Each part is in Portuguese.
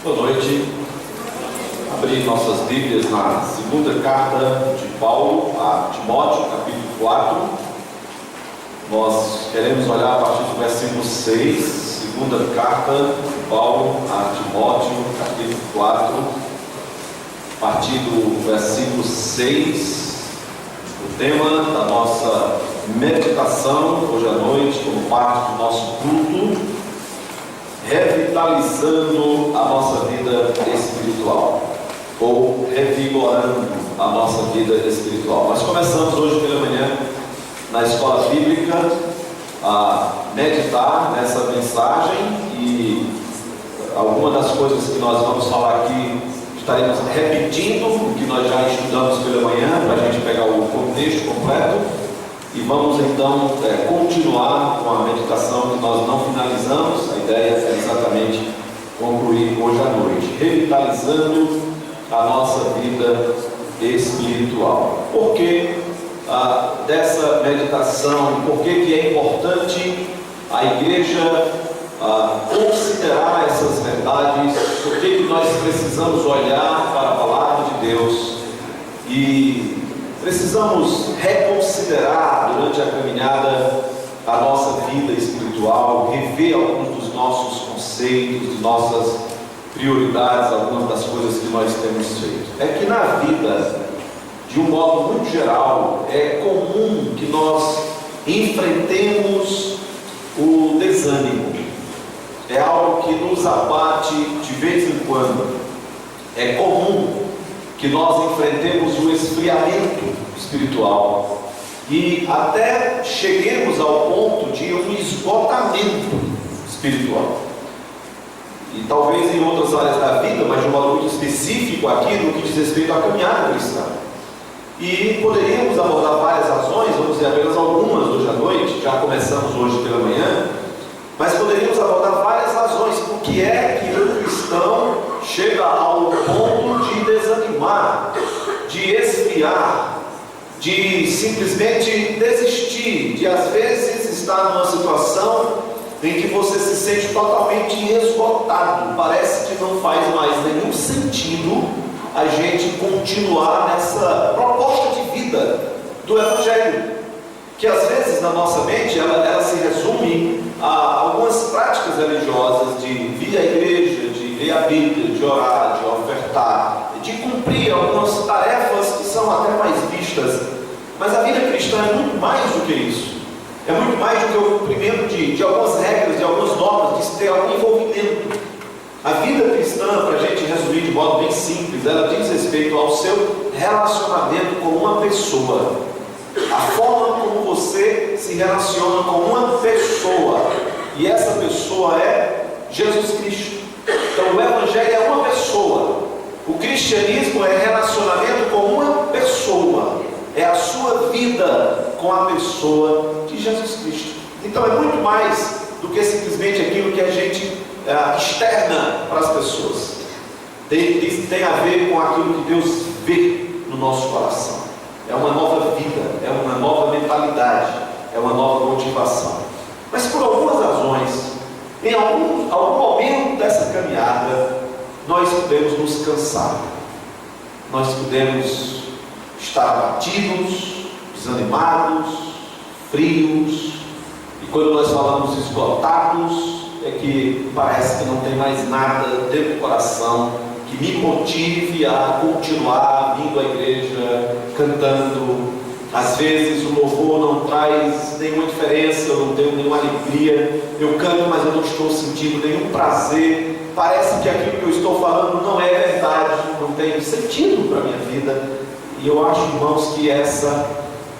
Boa noite. Abrir nossas Bíblias na segunda carta de Paulo a Timóteo, capítulo 4. Nós queremos olhar a partir do versículo 6, segunda carta de Paulo a Timóteo, capítulo 4, a partir do versículo 6. O tema da nossa meditação hoje à noite, como parte do nosso culto, revitalizando a nossa vida espiritual, ou revigorando a nossa vida espiritual. Nós começamos hoje pela manhã na escola bíblica a meditar nessa mensagem, e algumas das coisas que nós vamos falar aqui estaremos repetindo o que nós já estudamos pela manhã, para a gente pegar o contexto completo. E vamos então continuar com a meditação que nós não finalizamos. A ideia é exatamente concluir hoje à noite, revitalizando a nossa vida espiritual. Por que dessa meditação? Por que é importante a igreja considerar essas verdades? Por que nós precisamos olhar para a palavra de Deus e precisamos reconsiderar durante a caminhada a nossa vida espiritual, rever alguns dos nossos conceitos, de nossas prioridades, algumas das coisas que nós temos feito? É que na vida, de um modo muito geral, é comum que nós enfrentemos o desânimo. É algo que nos abate de vez em quando. É comum que nós enfrentemos o esfriamento espiritual e até cheguemos ao ponto de um esgotamento espiritual. E talvez em outras áreas da vida, mas de um modo muito específico aqui no que diz respeito à caminhada cristã. E poderíamos abordar várias razões, vamos dizer apenas algumas hoje à noite, já começamos hoje pela manhã, mas poderíamos abordar várias razões por que é que o cristão chega ao ponto de desanimar, de esfriar, de simplesmente desistir, de às vezes estar numa situação em que você se sente totalmente esgotado. Parece que não faz mais nenhum sentido a gente continuar nessa proposta de vida do Evangelho, que às vezes na nossa mente ela se resume a algumas práticas religiosas de vir à igreja, de ler a Bíblia, de orar, de ofertar, de cumprir algumas tarefas que são até mais vistas. Mas a vida cristã é muito mais do que isso. É muito mais do que o cumprimento de algumas regras, de algumas normas, de ter algum envolvimento. A vida cristã, para a gente resumir de modo bem simples, ela diz respeito ao seu relacionamento com uma pessoa. A forma como você se relaciona com uma pessoa. E essa pessoa é Jesus Cristo. Então o Evangelho é uma pessoa. O cristianismo é relacionamento com uma pessoa. É a sua vida com a pessoa de Jesus Cristo. Então é muito mais do que simplesmente aquilo que a gente externa para as pessoas. Tem a ver com aquilo que Deus vê no nosso coração. É uma nova vida, é uma nova mentalidade, é uma nova motivação. Mas por algumas razões, em algum momento dessa caminhada, nós podemos nos cansar. Nós podemos estar abatidos, desanimados, frios. E quando nós falamos esgotados, é que parece que não tem mais nada dentro do coração que me motive a continuar vindo à igreja, cantando. Às vezes o louvor não traz nenhuma diferença, eu não tenho nenhuma alegria, eu canto, mas eu não estou sentindo nenhum prazer. Parece que aquilo que eu estou falando não é verdade, não tem sentido para a minha vida. E eu acho, irmãos, que essa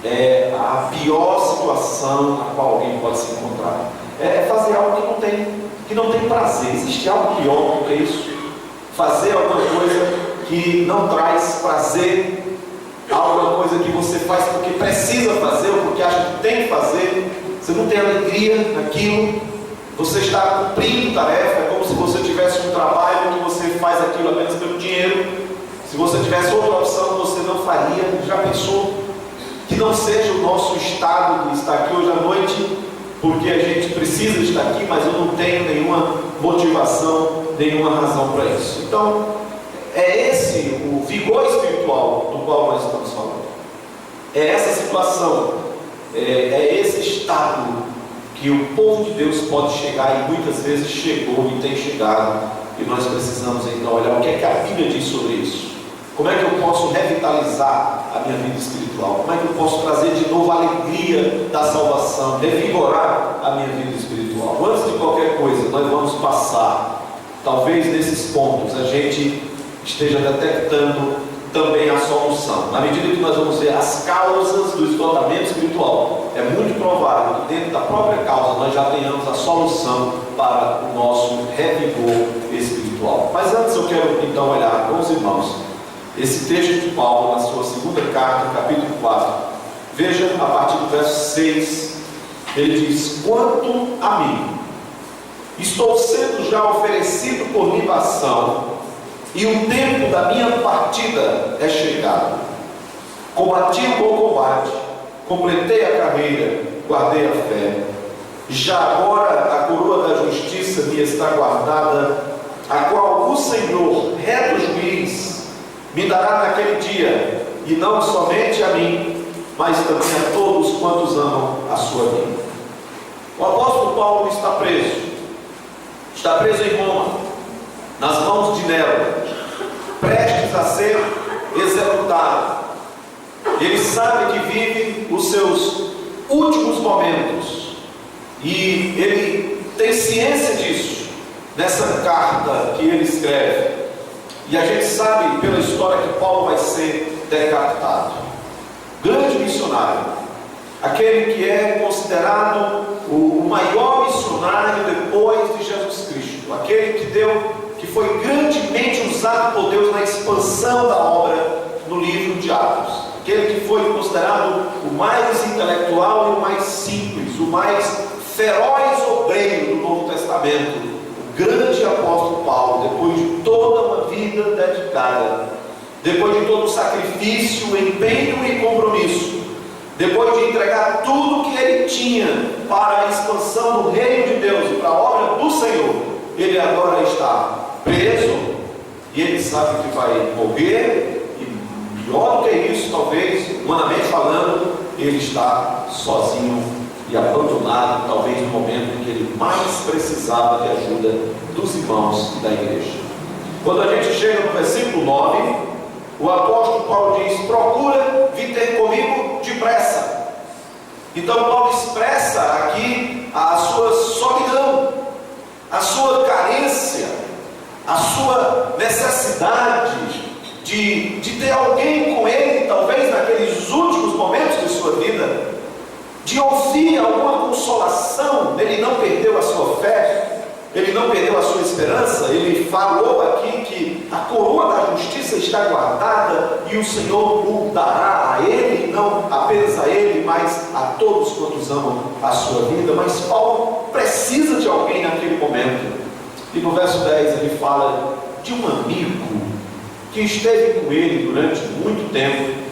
é a pior situação a qual alguém pode se encontrar. É fazer algo que não tem prazer. Existe algo pior do que isso? Fazer alguma coisa que não traz prazer, alguma coisa que você faz porque precisa fazer ou porque acha que tem que fazer, você não tem alegria naquilo, você está cumprindo tarefa, é como se você tivesse um trabalho que você faz aquilo apenas pelo dinheiro. Se você tivesse outra opção, você não faria. Já pensou? Que não seja o nosso estado de estar aqui hoje à noite porque a gente precisa estar aqui, mas eu não tenho nenhuma motivação, nenhuma razão para isso. Então, é esse o vigor espiritual do qual nós estamos falando. É essa situação, é esse estado que o povo de Deus pode chegar, e muitas vezes chegou e tem chegado, e nós precisamos então olhar o que é que a Bíblia diz sobre isso. Como é que eu posso revitalizar a minha vida espiritual? Como é que eu posso trazer de novo a alegria da salvação, revigorar a minha vida espiritual? Antes de qualquer coisa, nós vamos passar, talvez nesses pontos, a gente esteja detectando também a solução. Na medida que nós vamos ver as causas do esgotamento espiritual, é muito provável que dentro da própria causa nós já tenhamos a solução para o nosso revigor espiritual. Mas antes eu quero então olhar com os irmãos esse texto de Paulo na sua segunda carta, capítulo 4. Veja a partir do verso 6, ele diz: quanto a mim, estou sendo já oferecido por libação, e o tempo da minha partida é chegado. Combati o bom combate, completei a carreira, guardei a fé. Já agora a coroa da justiça me está guardada, a qual o Senhor, reto juiz, me dará naquele dia, e não somente a mim, mas também a todos quantos amam a sua vida. O apóstolo Paulo está preso em Roma, nas mãos de Nero, prestes a ser executado. Ele sabe que vive os seus últimos momentos, e ele tem ciência disso nessa carta que ele escreve. E a gente sabe pela história que Paulo vai ser decapitado. Grande missionário, aquele que é considerado o maior missionário depois de Jesus Cristo, aquele que foi grandemente usado por Deus na expansão da obra no livro de Atos, aquele que foi considerado o mais intelectual e o mais simples, o mais feroz obreiro do Novo Testamento. Grande apóstolo Paulo, depois de toda uma vida dedicada, depois de todo o sacrifício, empenho e compromisso, depois de entregar tudo que ele tinha para a expansão do reino de Deus e para a obra do Senhor, ele agora está preso, e ele sabe que vai morrer, e pior do que isso, talvez, humanamente falando, ele está sozinho e abandonado, talvez no momento em que ele mais precisava de ajuda dos irmãos e da igreja. Quando a gente chega no versículo 9, o apóstolo Paulo diz: procura vir ter comigo depressa. Então Paulo expressa aqui a sua solidão, a sua carência, a sua necessidade de ter alguém com ele, talvez naqueles últimos momentos de sua vida, de ouvir alguma consolação. Ele não perdeu a sua fé, ele não perdeu a sua esperança. Ele falou aqui que a coroa da justiça está guardada e o Senhor o dará a ele, não apenas a ele, mas a todos quantos amam a sua vida. Mas Paulo precisa de alguém naquele momento, e no verso 10 ele fala de um amigo que esteve com ele durante muito tempo,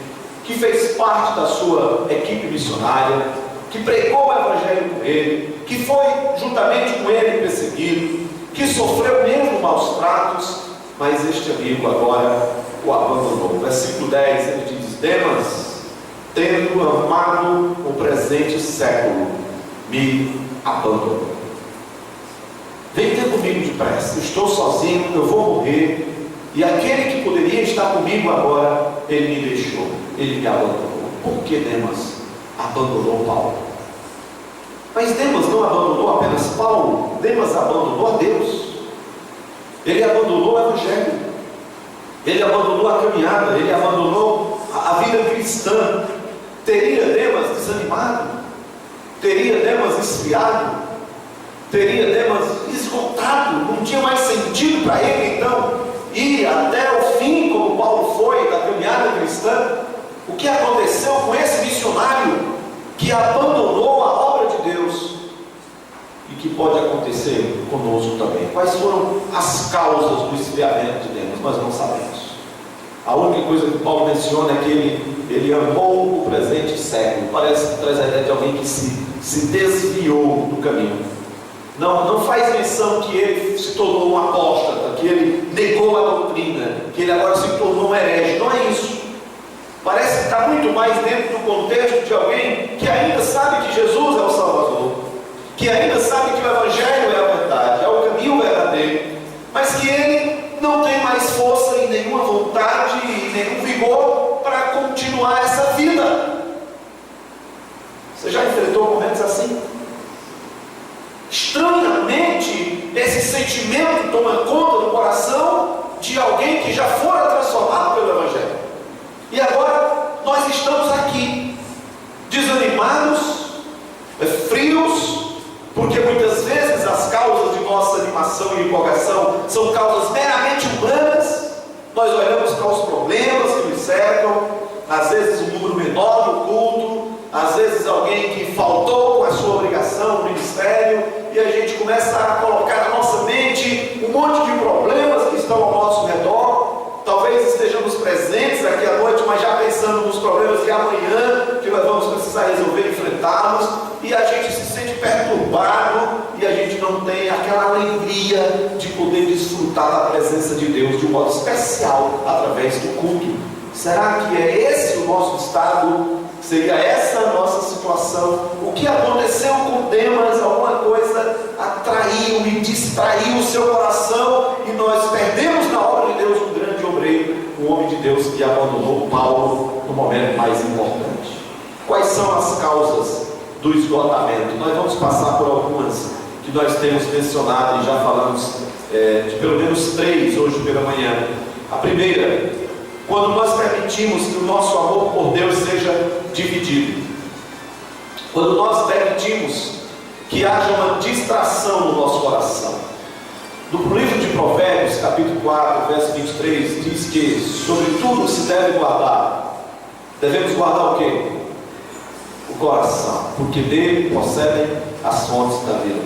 que fez parte da sua equipe missionária, que pregou o Evangelho com ele, que foi juntamente com ele perseguido, que sofreu mesmo maus tratos, mas este amigo agora o abandonou. Versículo 10 ele diz: Demas, tendo amado o presente século, me abandonou. Vem ter comigo depressa, estou sozinho, eu vou morrer, e aquele que poderia estar comigo agora, ele me deixou, ele me abandonou. Por que Demas abandonou Paulo? Mas Demas não abandonou apenas Paulo, Demas abandonou a Deus, ele abandonou o Evangelho, ele abandonou a caminhada, ele abandonou a vida cristã. Teria Demas desanimado? Teria Demas esfriado? Teria Demas esgotado? Não tinha mais sentido para ele então ir até o fim, como Paulo foi, da caminhada cristã? O que aconteceu com esse missionário que abandonou a obra de Deus, e que pode acontecer conosco também? Quais foram as causas do esfriamento de Demas? Nós não sabemos. A única coisa que Paulo menciona é que ele amou o presente século. Parece que traz a ideia de alguém que se desviou do caminho. Não faz menção que ele se tornou um apóstata, que ele negou a doutrina, que ele agora se tornou um herege. Não é isso. Parece que está muito mais dentro do contexto de alguém que ainda sabe que Jesus é o Salvador, que ainda sabe que o Evangelho é a verdade, é o caminho verdadeiro, mas que ele não tem mais força e nenhuma vontade e nenhum vigor para continuar essa vida. Você já enfrentou momentos assim? Estranhamente, esse sentimento toma conta do coração de alguém que já fora transformado pelo Evangelho. E agora nós estamos aqui, desanimados, frios, porque muitas vezes as causas de nossa animação e empolgação são causas meramente humanas. Nós olhamos para os problemas que nos cercam, às vezes um número menor no culto, às vezes alguém que faltou com a sua obrigação no ministério, e a gente começa a colocar na nossa mente um monte de problemas que estão ao nosso redor. Talvez estejamos presentes aqui à noite, mas já pensando nos problemas de amanhã, que nós vamos precisar resolver e enfrentá-los, e a gente se sente perturbado, e a gente não tem aquela alegria de poder desfrutar da presença de Deus de um modo especial, através do culto. Será que é esse o nosso estado? Seria essa a nossa situação? O que aconteceu com Demas? Alguma coisa atraiu e distraiu o seu coração, e nós perdemos na obra de Deus um grande obreiro, um homem de Deus que abandonou Paulo no momento mais importante. Quais são as causas do esgotamento? Nós vamos passar por algumas que nós temos mencionado e já falamos de pelo menos 3 hoje pela manhã. A primeira, quando nós permitimos que o nosso amor por Deus seja dividido. Quando nós permitimos que haja uma distração no nosso coração. No livro de Provérbios, capítulo 4, verso 23, diz que sobre tudo se deve guardar. Devemos guardar o quê? O coração, porque dele procedem as fontes da vida.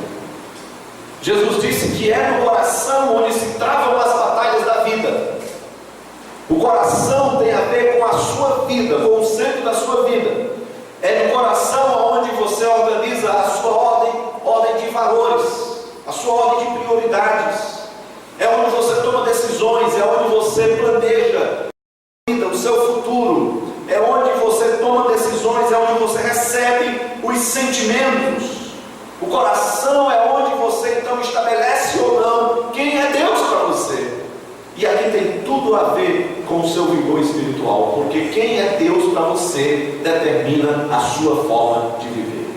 Jesus disse que é no coração onde se travam as batalhas da vida. O coração tem a ver com a sua vida, com o centro da sua vida. É no coração onde você organiza a sua ordem de valores, a sua ordem de prioridades. É onde você toma decisões, é onde você planeja a vida, o seu futuro. É onde você toma decisões, é onde você recebe os sentimentos. O coração é onde você então estabelece ou não quem é Deus para você. E aqui tem tudo a ver com o seu vigor espiritual, porque quem é Deus para você determina a sua forma de viver.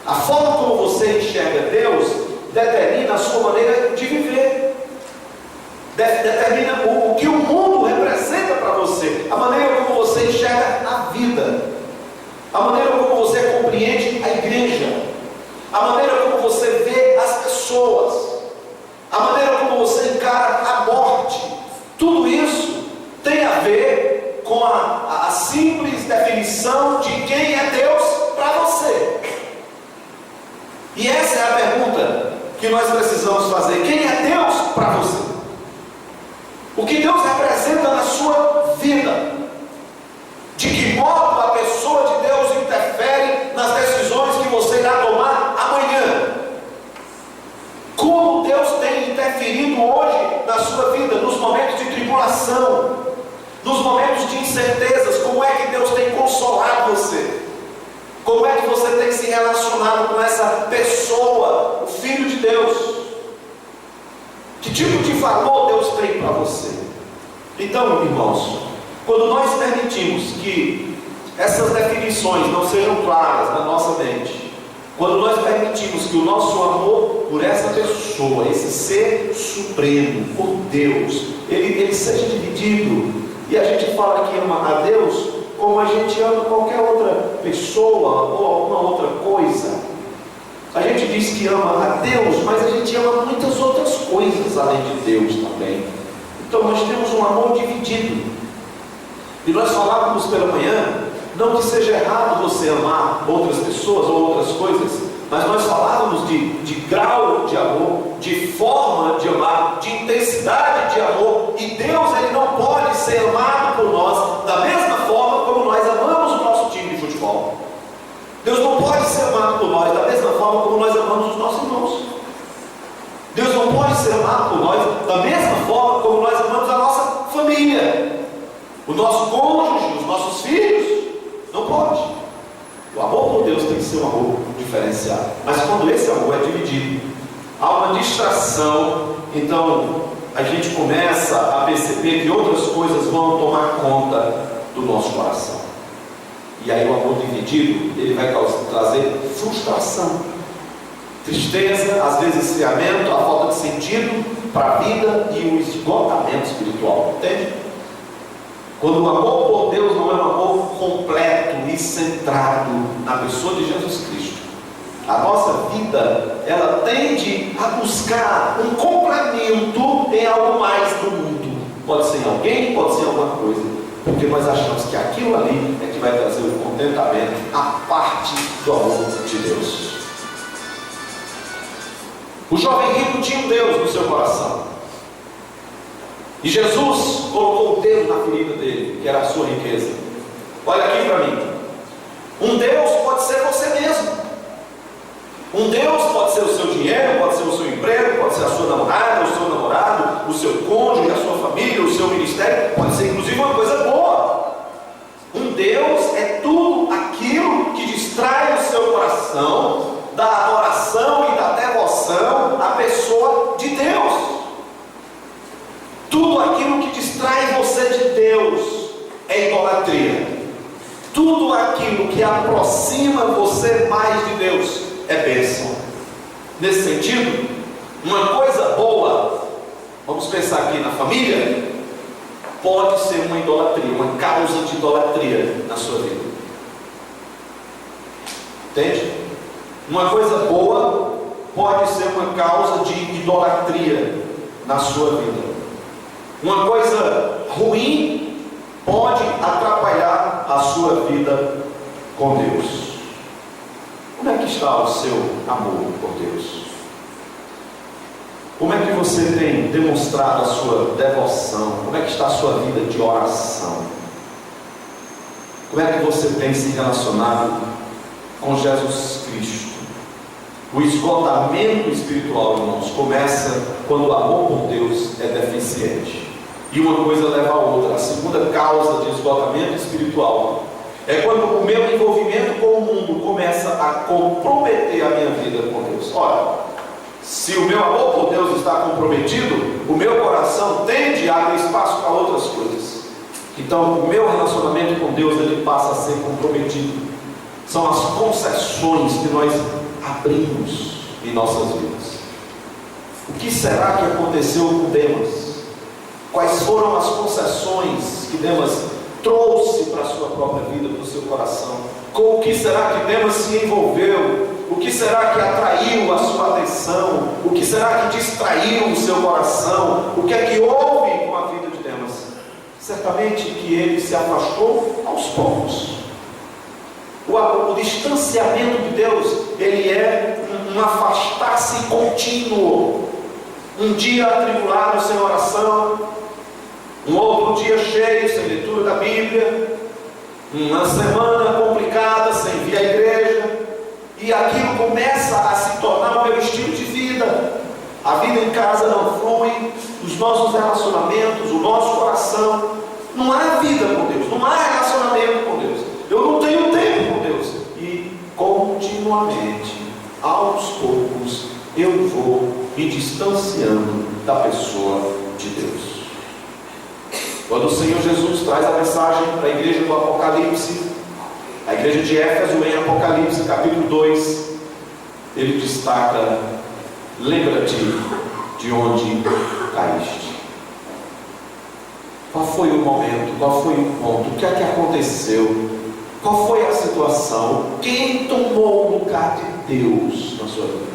A forma como você enxerga Deus determina a sua maneira de viver, determina o que o mundo representa para você, a maneira como você enxerga a vida, a maneira como você compreende a igreja, a maneira como você vê as pessoas, a maneira como você encara a morte. Tudo isso tem a ver com a simples definição de quem é Deus para você. E essa é a pergunta que nós precisamos fazer: quem é Deus para você? O que Deus representa na sua vida? De que modo a pessoa de Deus interfere nas decisões que você irá tomar amanhã? Como Deus tem interferido hoje na sua vida, nos momentos de tribulação, nos momentos de incertezas? Como é que Deus tem consolado você? Como é que você tem se relacionado com essa pessoa, o Filho de Deus? Que tipo de valor Deus tem para você? Então, irmãos, quando nós permitimos que essas definições não sejam claras na nossa mente, quando nós permitimos que o nosso amor por essa pessoa, esse ser supremo, por Deus, ele seja dividido, e a gente fala que ama a Deus como a gente ama qualquer outra pessoa ou alguma outra coisa. A gente diz que ama a Deus, mas a gente ama muitas outras coisas além de Deus também. Então nós temos um amor dividido. E nós falávamos pela manhã, não que seja errado você amar outras pessoas ou outras coisas, mas nós falávamos de grau de amor, de forma de amar, de intensidade de amor. E Deus, ele não pode ser amado por nós da mesma forma como nós amamos o nosso time de futebol. Deus não pode ser amado por nós da mesma forma como nós amamos os nossos irmãos. Deus não pode ser amado por nós da mesma forma como nós amamos a nossa família, o nosso cônjuge, os nossos filhos. Não pode. O amor por Deus tem que ser um amor diferenciado. Mas quando esse amor é dividido, há uma distração, então a gente começa a perceber que outras coisas vão tomar conta do nosso coração. E aí o amor dividido, ele vai trazer frustração, tristeza, às vezes esfriamento, a falta de sentido para a vida e o esgotamento espiritual. Entende? Quando o amor por Deus não é um amor completo e centrado na pessoa de Jesus Cristo, a nossa vida, ela tende a buscar um complemento em algo mais do mundo. Pode ser em alguém, pode ser em alguma coisa, porque nós achamos que aquilo ali é que vai trazer o contentamento, a parte do amor de Deus. O jovem rico tinha um Deus no seu coração, e Jesus colocou o dedo na ferida dele, que era a sua riqueza. Olha aqui para mim. Um Deus pode ser você mesmo. Um Deus pode ser o seu dinheiro, pode ser o seu emprego, pode ser a sua namorada, o seu namorado, o seu cônjuge, a sua família, o seu ministério, pode ser inclusive uma coisa boa. Um Deus é tudo aquilo que distrai o seu coração da adoração e da devoção à pessoa de Deus. Tudo aquilo que distrai você de Deus é idolatria. Tudo aquilo que aproxima você mais de Deus é bênção. Nesse sentido, uma coisa boa, vamos pensar aqui na família, pode ser uma idolatria, uma causa de idolatria na sua vida. Entende? Uma coisa boa pode ser uma causa de idolatria na sua vida. Uma coisa ruim pode atrapalhar a sua vida com Deus. Como é que está o seu amor por Deus? Como é que você tem demonstrado a sua devoção? Como é que está a sua vida de oração? Como é que você tem se relacionado com Jesus Cristo? O esgotamento espiritual, irmãos, começa quando o amor por Deus é deficiente. E uma coisa leva a outra. A segunda causa de esgotamento espiritual é quando o meu envolvimento com o mundo começa a comprometer a minha vida com Deus. Olha, se o meu amor por Deus está comprometido, o meu coração tende a abrir espaço para outras coisas. Então, o meu relacionamento com Deus, ele passa a ser comprometido. São as concessões que nós abrimos em nossas vidas. O que será que aconteceu com Demas? Quais foram as concessões que Demas trouxe para a sua própria vida, para o seu coração? Com o que será que Demas se envolveu? O que será que atraiu a sua atenção? O que será que distraiu o seu coração? O que é que houve com a vida de Demas? Certamente que ele se afastou aos poucos. O distanciamento de Deus, ele é um afastar-se contínuo. Um dia atribulado sem oração, um outro dia cheio sem leitura da Bíblia, uma semana complicada sem vir à igreja, e aquilo começa a se tornar o meu estilo de vida. A vida em casa não flui, os nossos relacionamentos, o nosso coração, não há vida com Deus, não há relacionamento com Deus. Eu não tenho tempo com Deus. E continuamente, aos poucos, eu vou me distanciando da pessoa de Deus. Quando o Senhor Jesus traz a mensagem para a igreja do Apocalipse, a igreja de Éfeso, em Apocalipse capítulo 2, ele destaca: lembra-te de onde caíste. Qual foi o momento? Qual foi o ponto? O que é que aconteceu? Qual foi a situação? Quem tomou o lugar de Deus na sua vida?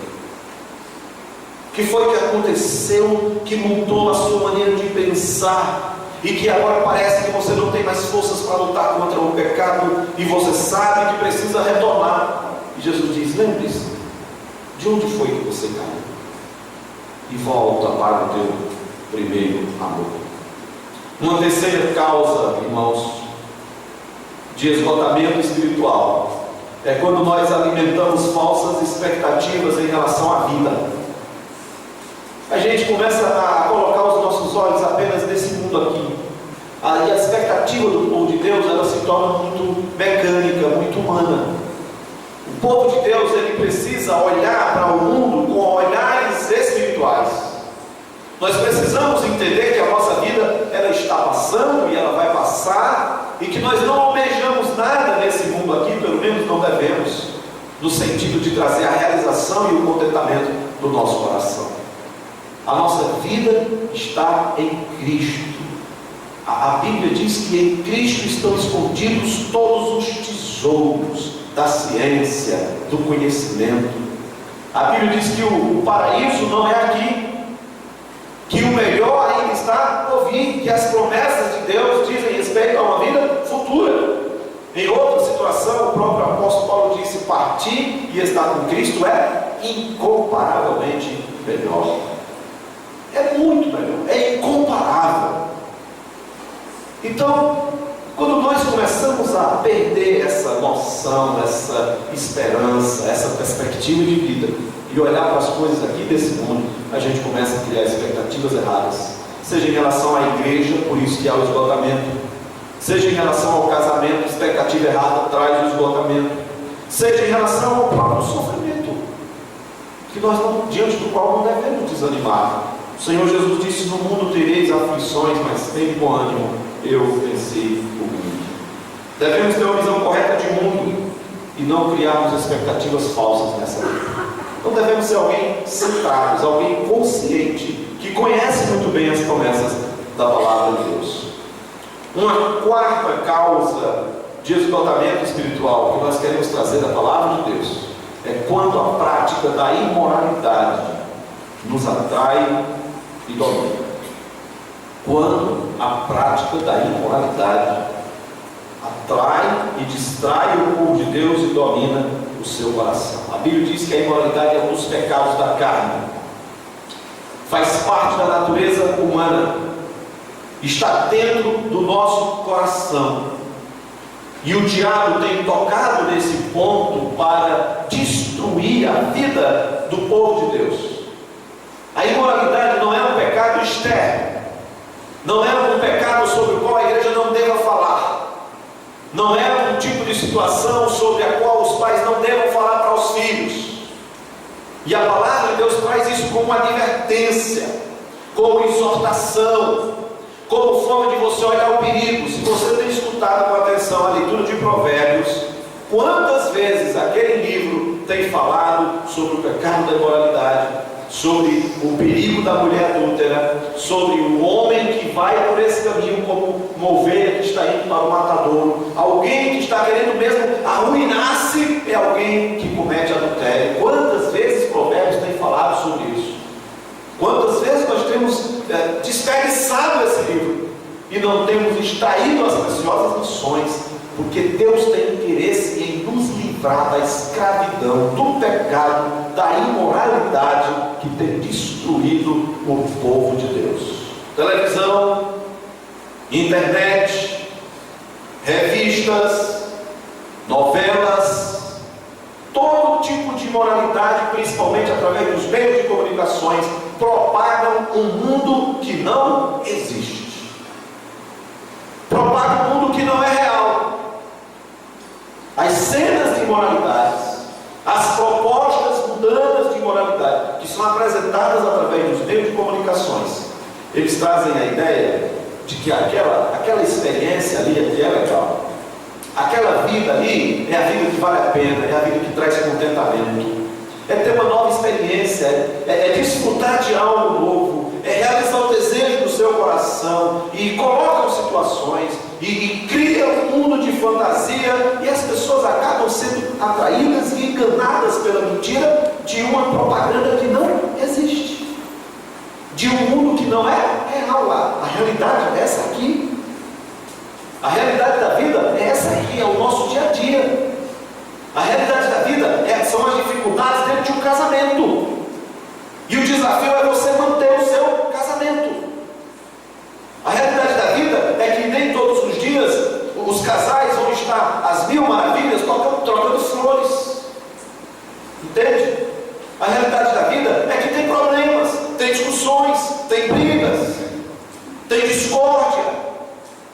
O que foi que aconteceu que mudou a sua maneira de pensar? E que agora parece que você não tem mais forças para lutar contra o pecado, e você sabe que precisa retornar. E Jesus diz: lembre-se, de onde foi que você caiu? E volta para o teu primeiro amor. Uma terceira causa, irmãos, de esgotamento espiritual é quando nós alimentamos falsas expectativas em relação à vida. A gente começa a colocar os nossos olhos apenas nesse mundo aqui. Aí a expectativa do povo de Deus, ela se torna muito mecânica, muito humana. O povo de Deus, ele precisa olhar para o mundo com olhares espirituais. Nós precisamos entender que a nossa vida, ela está passando e ela vai passar, e que nós não almejamos nada nesse mundo aqui, pelo menos não devemos, no sentido de trazer a realização e o contentamento do nosso coração. A nossa vida está em Cristo. A Bíblia diz que em Cristo estão escondidos todos os tesouros da ciência, do conhecimento. A Bíblia diz que o paraíso não é aqui, que o melhor ainda está por vir, que as promessas de Deus dizem respeito a uma vida futura. Em outra situação, o próprio apóstolo Paulo disse: partir e estar com Cristo é incomparavelmente melhor. É muito melhor, é incomparável. Então, quando nós começamos a perder essa noção, essa esperança, essa perspectiva de vida, e olhar para as coisas aqui desse mundo, a gente começa a criar expectativas erradas, seja em relação à igreja, por isso que há o esgotamento, seja em relação ao casamento, expectativa errada traz o esgotamento, seja em relação ao próprio sofrimento, que nós não, diante do qual não devemos desanimar. O Senhor Jesus disse: no mundo tereis aflições, mas tenham bom ânimo, eu venci o mundo. Devemos ter uma visão correta de mundo e não criarmos expectativas falsas nessa vida. Então devemos ser alguém centrado, alguém consciente, que conhece muito bem as promessas da palavra de Deus. Uma quarta causa de esgotamento espiritual que nós queremos trazer da palavra de Deus é quando a prática da imoralidade nos atrai e domina. Quando a prática da imoralidade atrai e distrai o povo de Deus e domina o seu coração. A Bíblia diz que a imoralidade é um dos pecados da carne, faz parte da natureza humana, está dentro do nosso coração, e o diabo tem tocado nesse ponto para destruir a vida do povo de Deus. A imoralidade não é um pecado externo, não é um pecado sobre o qual a igreja não deva falar, não é um tipo de situação sobre a qual os pais não devam falar para os filhos. E a palavra de Deus traz isso como advertência, como exortação, como forma de você olhar o perigo. Se você tem escutado com atenção a leitura de Provérbios, quantas vezes aquele livro tem falado sobre o pecado da imoralidade, sobre o perigo da mulher adúltera, sobre o homem que vai por esse caminho como uma ovelha que está indo para o matadouro, alguém que está querendo mesmo arruinar-se, é alguém que comete adultério. Quantas vezes Provérbios tem falado sobre isso? Quantas vezes nós temos desperdiçado esse livro e não temos extraído as preciosas lições, porque Deus tem interesse em nos livrar da escravidão, do pecado, da imoralidade que tem destruído o povo de Deus. Televisão, internet, revistas, novelas, todo tipo de imoralidade, principalmente através dos meios de comunicações, propagam um mundo que não existe, propagam um mundo que não é real. As cenas de imoralidades, as propostas mundanas de imoralidade que são apresentadas através dos meios de comunicações, eles trazem a ideia de que aquela experiência ali é legal, aquela vida ali é a vida que vale a pena, é a vida que traz contentamento, é ter uma nova experiência, é desfrutar de algo novo, é realizar o desejo do seu coração, e colocam situações e cria um mundo de fantasia, e as pessoas acabam sendo atraídas e enganadas pela mentira de uma propaganda que não existe, de um mundo que não é real. A realidade é essa aqui, a realidade da vida é essa aqui, é o nosso dia a dia. A realidade da vida são as dificuldades dentro de um casamento, e o desafio é você manter o seu casamento. A realidade da vida sem discórdia.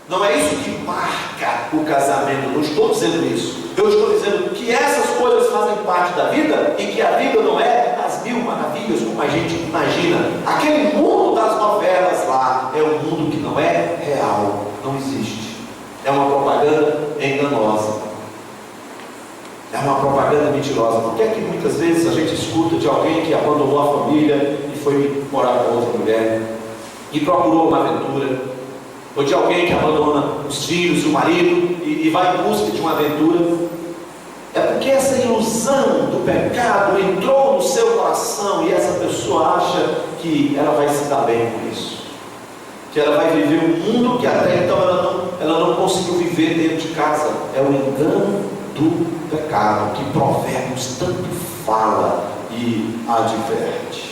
Não é isso que marca o casamento. Não estou dizendo isso. Eu estou dizendo que essas coisas fazem parte da vida e que a vida não é as mil maravilhas como a gente imagina. Aquele mundo das novelas lá é um mundo que não é real, não existe. É uma propaganda enganosa. É uma propaganda mentirosa. Por que é que muitas vezes a gente escuta de alguém que abandonou a família e foi morar com outra mulher e procurou uma aventura? Ou de alguém que abandona os filhos, o marido e vai em busca de uma aventura? É porque essa ilusão do pecado entrou no seu coração e essa pessoa acha que ela vai se dar bem com isso, que ela vai viver um mundo que até então ela não conseguiu viver dentro de casa. É o engano do pecado que Provérbios tanto fala e adverte.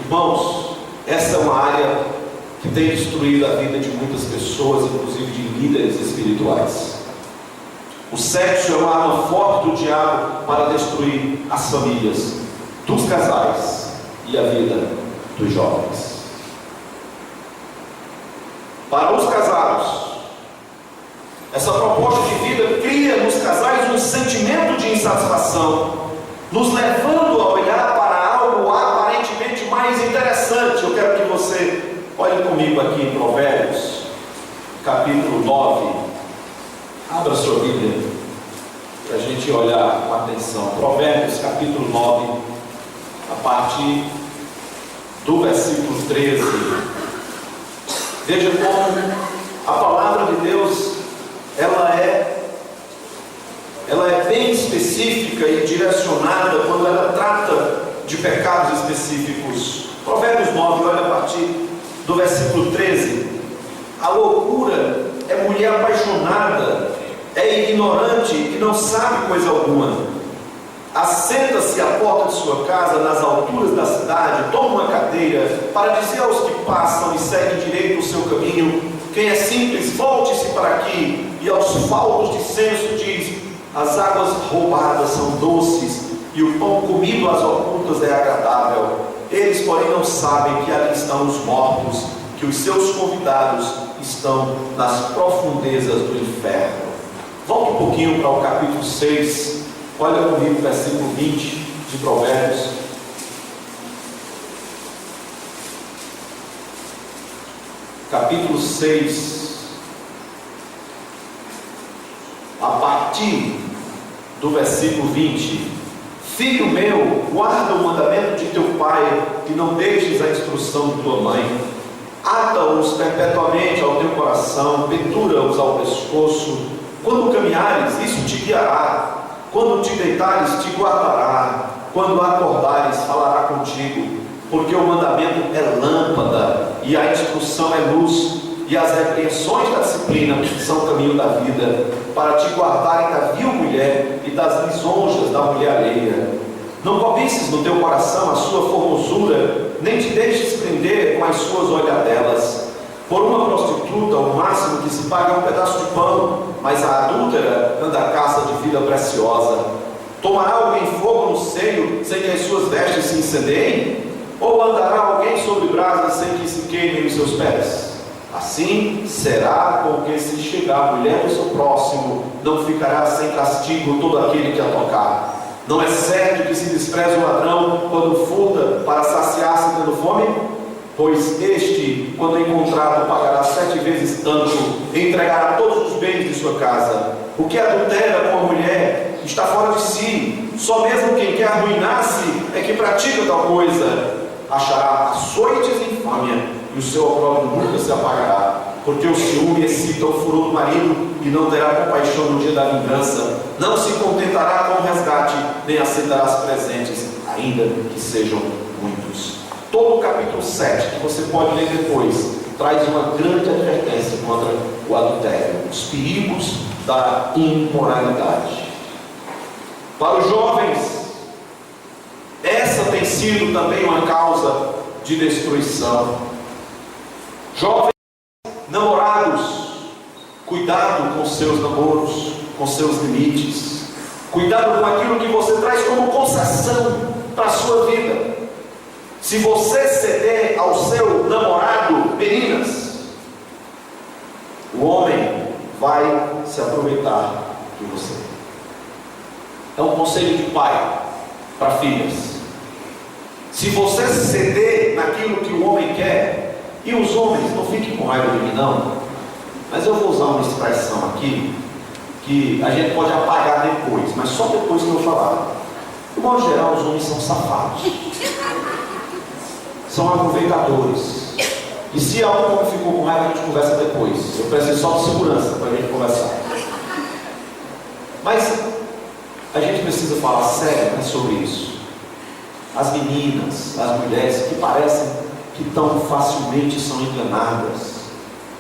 Irmãos, essa é uma área que tem destruído a vida de muitas pessoas, inclusive de líderes espirituais. O sexo é uma arma forte do diabo para destruir as famílias dos casais e a vida dos jovens. Para os casados, essa proposta de vida cria nos casais um sentimento de insatisfação, nos levando a olhar para algo aparentemente mais interessante. Eu quero que você olhe comigo aqui em Provérbios, capítulo 9. Abra sua Bíblia para a gente olhar com atenção. Provérbios, capítulo 9, a partir do versículo 13. Veja como a palavra de Deus ela é bem específica e direcionada quando ela trata de pecados específicos. Provérbios 9, olha a partir do versículo 13. A loucura é mulher apaixonada, é ignorante e não sabe coisa alguma. Assenta-se à porta de sua casa, nas alturas da cidade, toma uma cadeira para dizer aos que passam e segue direito o seu caminho: quem é simples, volte-se para aqui. E aos faltos de senso diz: as águas roubadas são doces e o pão comido às ocultas é agradável. Eles, porém, não sabem que ali estão os mortos, que os seus convidados estão nas profundezas do inferno. Volte um pouquinho para o capítulo 6, olha comigo o versículo 20 de Provérbios. Capítulo 6, a partir do versículo 20. Filho meu, guarda o mandamento de teu pai e não deixes a instrução de tua mãe. Ata-os perpetuamente ao teu coração, pendura-os ao pescoço. Quando caminhares, isso te guiará. Quando te deitares, te guardará. Quando acordares, falará contigo. Porque o mandamento é lâmpada e a instrução é luz, e as repreensões da disciplina são o caminho da vida, para te guardarem da vil mulher e das lisonjas da mulher alheia. Não cobices no teu coração a sua formosura, nem te deixes prender com as suas olhadelas. Por uma prostituta, o máximo que se paga é um pedaço de pão, mas a adúltera anda à caça de vida preciosa. Tomará alguém fogo no seio, sem que as suas vestes se incendeiem? Ou andará alguém sobre brasas, sem que se queimem os seus pés? Assim será com que, se chegar a mulher do seu próximo, não ficará sem castigo todo aquele que a tocar. Não é certo que se despreza o ladrão quando furta para saciar-se tendo fome? Pois este, quando encontrado, pagará 7 vezes tanto e entregará todos os bens de sua casa. O que adultera com a mulher está fora de si. Só mesmo quem quer arruinar-se é que pratica tal coisa. Achará açoites e infâmia, e o seu opróbrio nunca se apagará. Porque o ciúme excita o furor do marido e não terá compaixão no dia da vingança. Não se contentará com o resgate, nem aceitará os presentes, ainda que sejam muitos. Todo o capítulo 7, que você pode ler depois, traz uma grande advertência contra o adultério, os perigos da imoralidade. Para os jovens, essa tem sido também uma causa de destruição. Jovens namorados, cuidado com seus namoros, com seus limites. Cuidado com aquilo que você traz como concessão para a sua vida. Se você ceder ao seu namorado se aproveitar de você. É um conselho de pai para filhas. Se você ceder naquilo que o homem quer, e os homens, não fiquem com raiva de mim não, mas eu vou usar uma expressão aqui, que a gente pode apagar depois, mas só depois que eu falar. De modo geral, os homens são safados, são aproveitadores. E se algum homem ficou com raiva, a gente conversa depois. Eu preciso só de segurança para a gente conversar. Mas a gente precisa falar sério, né, sobre isso. As meninas, as mulheres que parecem que tão facilmente são enganadas,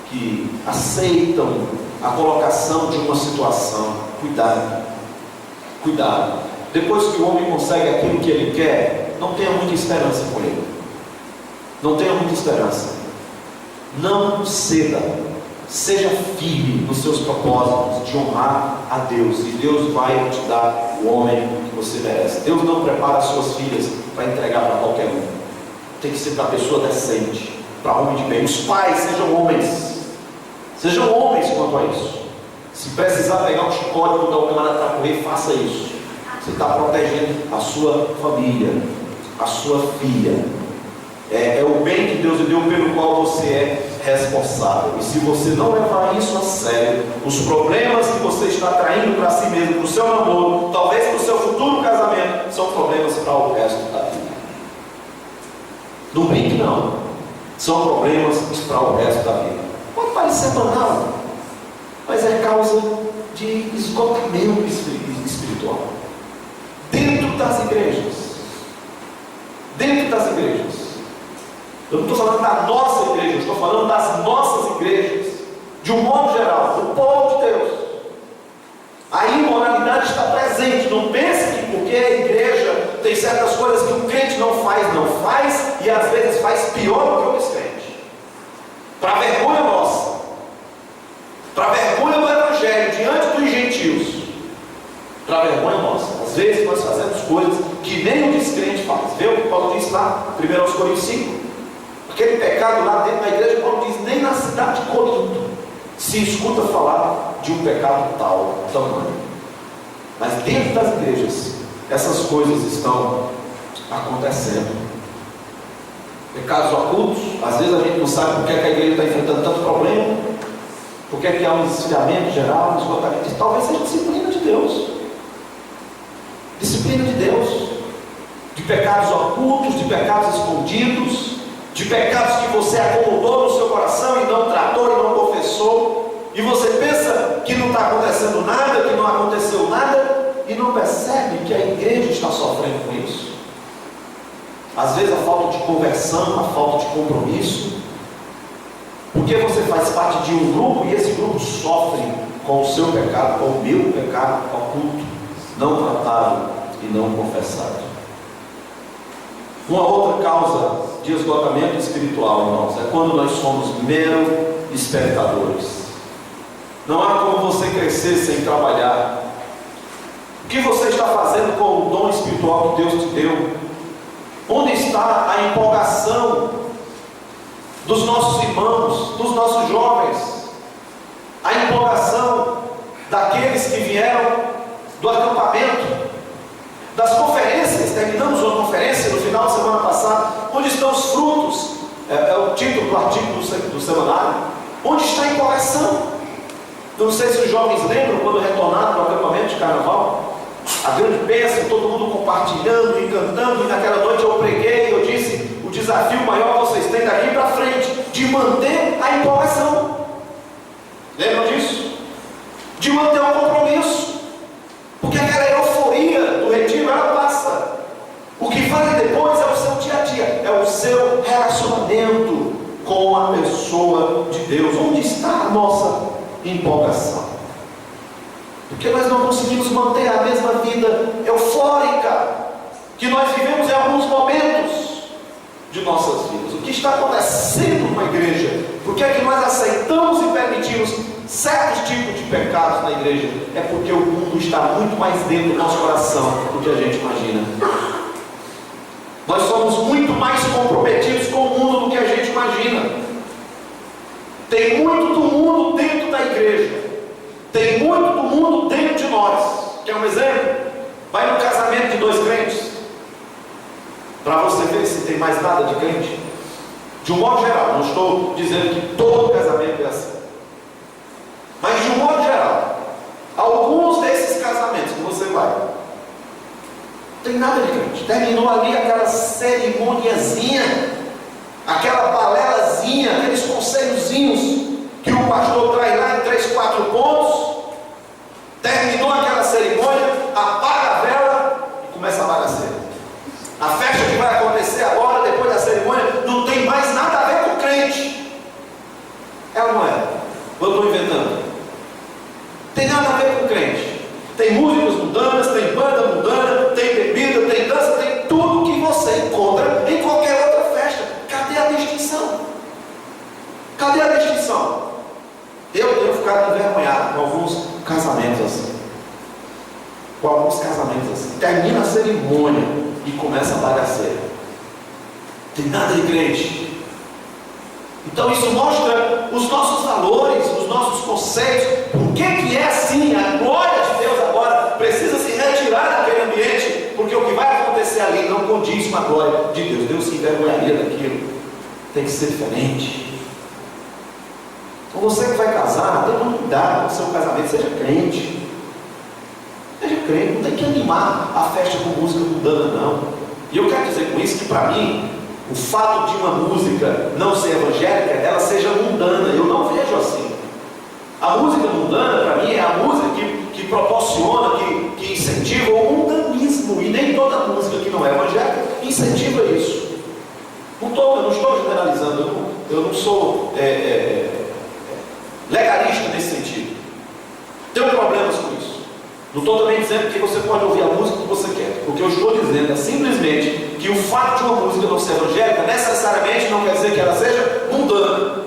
que aceitam a colocação de uma situação. Cuidado, cuidado. Depois que o homem consegue aquilo que ele quer, não tenha muita esperança com ele. Não tenha muita esperança. Não ceda. Seja firme nos seus propósitos de honrar a Deus, e Deus vai te dar o homem que você merece. Deus não prepara as suas filhas para entregar para qualquer um. Tem que ser para pessoa decente, para homem de bem. Os pais sejam homens. Sejam homens quanto a isso. Se precisar pegar um chicote e botar o camarada para correr, faça isso. Você está protegendo a sua família, a sua filha. É o bem que Deus lhe deu, pelo qual você é responsável. E se você não levar isso a sério, os problemas que você está traindo para si mesmo, para o seu namoro, talvez para o seu futuro casamento, são problemas para o resto da vida. Não brinque não. São problemas para o resto da vida. Pode parecer banal, mas é causa de esgotamento espiritual. Dentro das igrejas. Dentro das igrejas. Eu não estou falando da nossa igreja, eu estou falando das nossas igrejas, de um modo geral, do povo de Deus. A imoralidade está presente. Não pense que porque a igreja tem certas coisas que o crente não faz, e às vezes faz pior do que o descrente. Para vergonha nossa, para vergonha do evangelho diante dos gentios, para vergonha nossa. Às vezes nós fazemos coisas que nem o descrente faz. Vê o que Paulo diz lá, 1 Coríntios 5. Aquele pecado lá dentro da igreja, Paulo diz, nem na cidade de Corinto se escuta falar de um pecado tal tamanho. Mas dentro das igrejas, essas coisas estão acontecendo. Pecados ocultos. Às vezes a gente não sabe porque é que a igreja está enfrentando tanto problema, porque é que há um esfriamento geral, um esgotamento. Talvez seja disciplina de Deus. Disciplina de Deus. De pecados ocultos, de pecados escondidos, de pecados que você acomodou no seu coração e não tratou e não confessou, e você pensa que não está acontecendo nada, que não aconteceu nada, e não percebe que a igreja está sofrendo com isso. Às vezes a falta de conversão, a falta de compromisso, porque você faz parte de um grupo e esse grupo sofre com o seu pecado, com o meu pecado oculto, não tratado e não confessado. Uma outra causa de esgotamento espiritual, irmãos, é quando nós somos mero espectadores. Não há como você crescer sem trabalhar. O que você está fazendo com o dom espiritual que Deus te deu? Onde está a empolgação dos nossos irmãos, dos nossos jovens? A empolgação daqueles que vieram do acampamento, das conferências. Terminamos uma conferência no final de semana passada. Onde estão os frutos? É o título do artigo do semanário. Onde está a empolgação? Eu não sei se os jovens lembram quando retornaram do acampamento de carnaval, a grande bênção, todo mundo compartilhando e cantando, e naquela noite eu preguei, eu disse, o desafio maior que vocês têm daqui para frente, de manter a empolgação. Lembram disso? De manter o compromisso, porque aquela euforia do retiro, ela passa. O que vale depois é o seu dia a dia, é o seu relacionamento com a pessoa de Deus. Onde está a nossa empolgação? Porque nós não conseguimos manter a mesma vida eufórica que nós vivemos em alguns momentos de nossas vidas. O que está acontecendo na igreja? Por que é que nós aceitamos e permitimos certos tipos de pecados na igreja? É porque o mundo está muito mais dentro do nosso coração do que a gente imagina. Nós somos muito mais comprometidos com o mundo do que a gente imagina. Tem muito do mundo dentro da igreja. Tem muito do mundo dentro de nós. Quer um exemplo? Vai no casamento de dois crentes, para você ver se tem mais nada de crente. De um modo geral, não estou dizendo que todo casamento é assim, mas de um modo geral, alguns desses casamentos que você vai, tem nada de crente. Terminou ali aquela cerimoniazinha, aquela balelazinha, aqueles conselhozinhos que o pastor traz lá em 3, 4 pontos. Terminou aquela cerimônia, apaga a vela e começa a bagaceira. A festa que vai acontecer agora, depois da cerimônia, não tem mais nada a ver com o crente. É ou não é? Eu estou inventando. Tem nada a ver com o crente. Tem músicas mundanas, tem banda mundana, tem bebida, tem dança, tem tudo que você encontra em qualquer outra festa. Cadê a distinção? Cadê a distinção? Eu tenho ficado envergonhado com alguns casamentos assim. Com alguns casamentos assim. Termina a cerimônia e começa a bagaceira. Tem nada de crente. Então isso mostra os nossos valores, os nossos conceitos. Por que é assim? A glória de Deus agora precisa se retirar daquele ambiente, porque o que vai acontecer ali não condiz com a glória de Deus. Deus se envergonharia daquilo. Tem que ser diferente. Então você que vai casar, tenha muito cuidado com o seu casamento, seja crente. Seja crente, não tem que animar a festa com música mundana, não. E eu quero dizer com isso que, para mim, o fato de uma música não ser evangélica, ela seja mundana, eu não vejo assim. A música mundana, para mim, é a música que proporciona, que incentiva o mundanismo, e nem toda música que não é evangélica incentiva isso. Eu não estou generalizando, eu não sou legalista nesse sentido. Tenho problemas com isso. Não estou também dizendo que você pode ouvir a música que você quer. O que eu estou dizendo é simplesmente que o fato de uma música não ser evangélica necessariamente não quer dizer que ela seja mundana.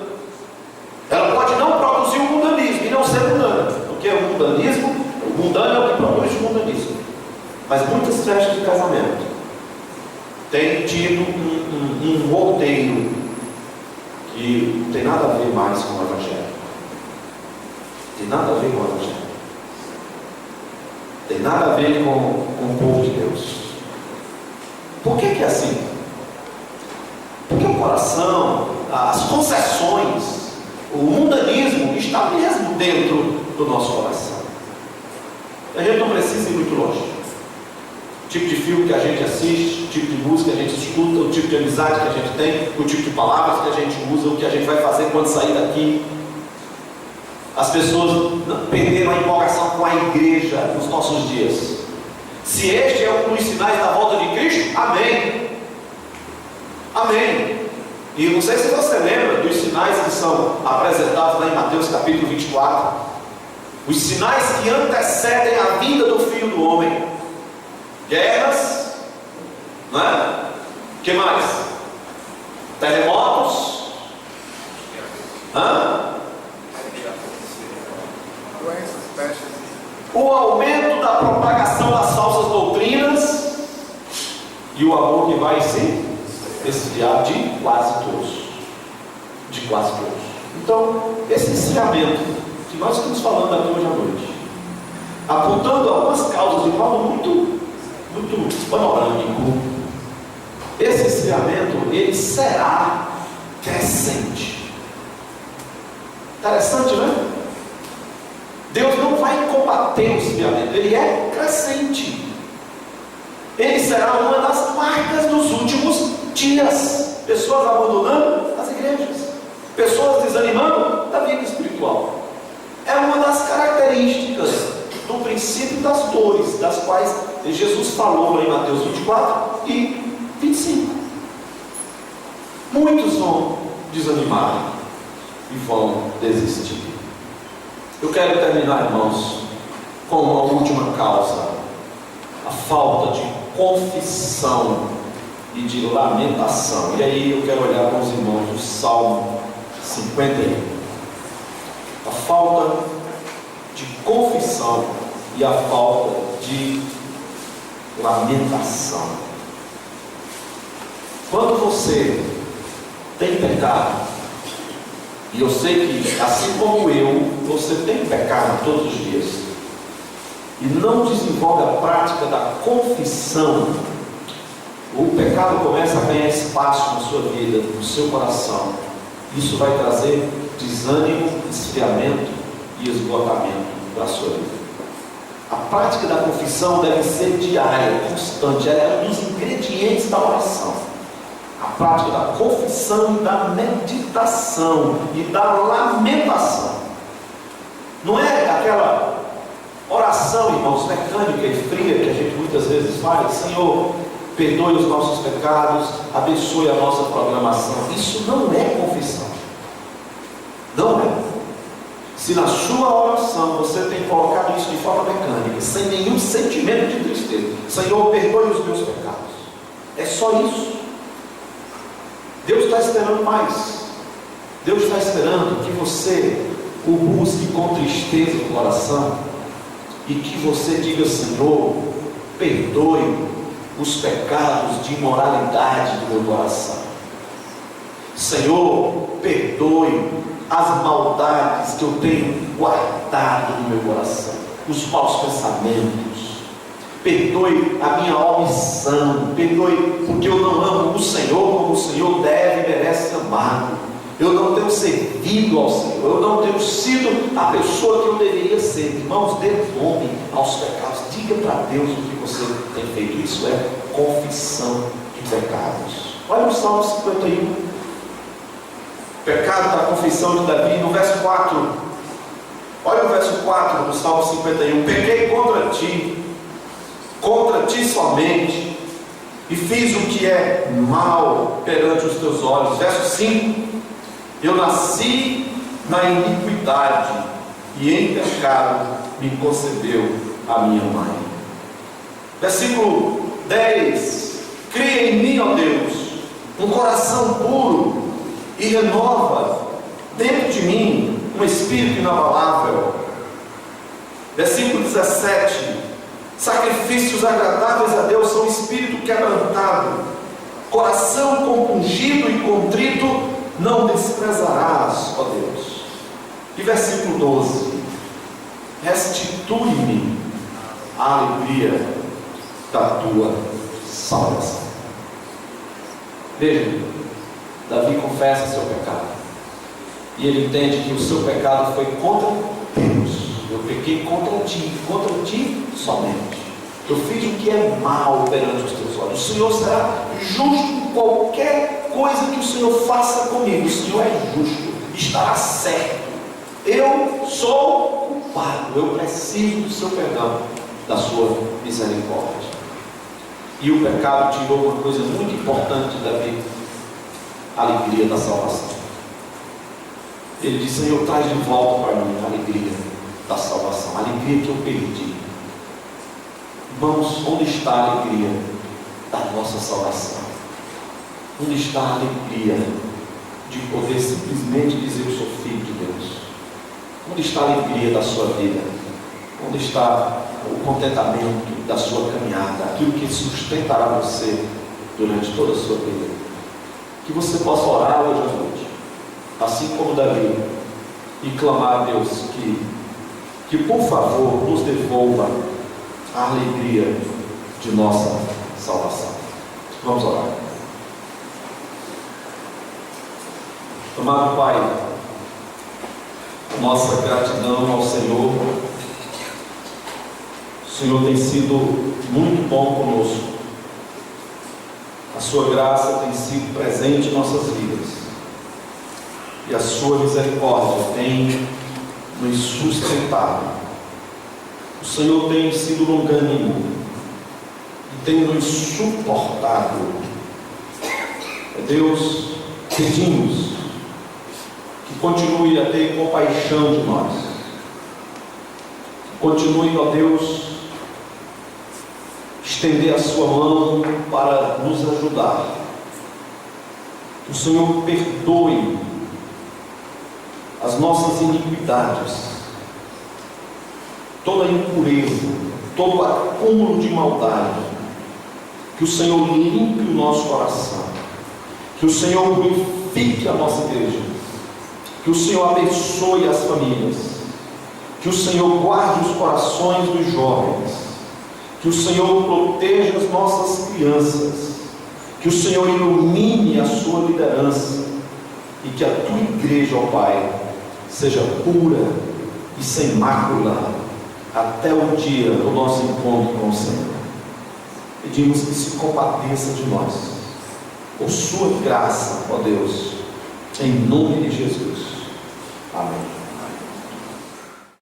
Ela pode não produzir o mundanismo e não ser mundana, porque o mundano é o que produz o mundanismo. Mas muitas festas de casamento têm tido um roteiro que não tem nada a ver mais com o evangelho. Tem nada a ver com o evangelho. Tem nada a ver com o povo de Deus. Por que é assim? Porque o coração, as concessões, o mundanismo está mesmo dentro do nosso coração. A gente não precisa ir muito longe. O tipo de filme que a gente assiste, o tipo de música que a gente escuta, o tipo de amizade que a gente tem, o tipo de palavras que a gente usa, o que a gente vai fazer quando sair daqui. As pessoas perderam a empolgação com a igreja nos nossos dias. Se este é um dos sinais da volta de Cristo, amém. Amém. E não sei se você lembra dos sinais que são apresentados lá em Mateus capítulo 24. Os sinais que antecedem a vinda do Filho do Homem. Guerras, não é? O que mais? Terremotos. O aumento da propagação das falsas doutrinas e o amor que vai se esfriar de quase todos. De quase todos. Então, esse esfriamento que nós estamos falando aqui hoje à noite, apontando algumas causas de modo muito panorâmico, esse esfriamento ele será crescente. Interessante, né? Deus não vai combater o esfriamento, ele é crescente. Ele será uma das marcas dos últimos dias. Pessoas abandonando as igrejas, pessoas desanimando da vida espiritual. É uma das características do princípio das dores, das quais Jesus falou em Mateus 24 e 25. Muitos vão desanimar e vão desistir. Eu quero terminar, irmãos, com uma última causa: a falta de confissão e de lamentação. E aí eu quero olhar com os irmãos do Salmo 51. A falta de confissão e a falta de lamentação. Quando você tem pecado, E eu sei que, assim como eu, você tem pecado todos os dias e não desenvolve a prática da confissão, o pecado começa a ganhar espaço na sua vida, no seu coração. Isso vai trazer desânimo, esfriamento e esgotamento para a sua vida. A prática da confissão deve ser diária, constante. Ela é um dos ingredientes da oração. A prática da confissão e da meditação e da lamentação. Não é aquela oração, irmãos, mecânica e fria que a gente muitas vezes faz. Senhor, perdoe os nossos pecados, abençoe a nossa programação. Isso não é confissão. Não é. Se na sua oração você tem colocado isso de forma mecânica, sem nenhum sentimento de tristeza, Senhor, perdoe os meus pecados, é só isso. Deus está esperando mais. Deus está esperando que você o busque com tristeza no coração e que você diga: Senhor, perdoe os pecados de imoralidade do meu coração. Senhor, perdoe as maldades que eu tenho guardado no meu coração, os maus pensamentos. Perdoe a minha omissão, perdoe porque eu não amo o Senhor como o Senhor deve e merece ser amado. Eu não tenho servido ao Senhor, eu não tenho sido a pessoa que eu deveria ser. Irmãos, dê nome aos pecados, diga para Deus o que você tem feito. Isso é confissão de pecados. Olha o Salmo 51, pecado da confissão de Davi, no verso 4. Olha o verso 4 do Salmo 51. Pequei contra ti somente, e fiz o que é mal perante os teus olhos. Verso 5. Eu nasci na iniquidade, e em pecado me concebeu a minha mãe. Versículo 10. Cria em mim, ó Deus, um coração puro, e renova dentro de mim um espírito inabalável. Versículo 17. Sacrifícios agradáveis a Deus são espírito quebrantado, coração compungido e contrito não desprezarás, ó Deus. E versículo 12. Restitui-me a alegria da tua salvação. Veja, Davi confessa seu pecado, e ele entende que o seu pecado foi contra Deus. Eu pequei contra ti somente. Eu fiz o que é mal perante os teus olhos. O Senhor será justo em qualquer coisa que o Senhor faça comigo. O Senhor é justo, estará certo. Eu sou culpado, eu preciso do seu perdão, da sua misericórdia. E o pecado tirou uma coisa muito importante de Davi: a alegria da salvação. Ele disse: Senhor, traz de volta para mim a alegria da salvação, a alegria que eu perdi. Irmãos, onde está a alegria da nossa salvação? Onde está a alegria de poder simplesmente dizer: eu sou filho de Deus? Onde está a alegria da sua vida? Onde está o contentamento da sua caminhada, aquilo que sustentará você durante toda a sua vida? Que você possa orar hoje à noite, assim como Davi, e clamar a Deus que por favor nos devolva a alegria de nossa salvação. Vamos orar. Amado Pai, nossa gratidão ao Senhor. O Senhor tem sido muito bom conosco. A sua graça tem sido presente em nossas vidas, e a sua misericórdia tem nos sustentado. O Senhor tem sido longânimo e tem nos suportado. Deus, pedimos que continue a ter compaixão de nós. Continue, ó Deus, estender a sua mão para nos ajudar. Que o Senhor perdoe as nossas iniquidades, toda impureza, todo acúmulo de maldade. Que o Senhor limpe o nosso coração, que o Senhor purifique a nossa igreja, Que o Senhor abençoe as famílias, que o Senhor guarde os corações dos jovens, que o Senhor proteja as nossas crianças, que o Senhor ilumine a sua liderança e que a tua igreja, ó Pai, seja pura e sem mácula até o dia do nosso encontro com o Senhor. Pedimos que se compadeça de nós, por sua graça, ó Deus, em nome de Jesus. Amém.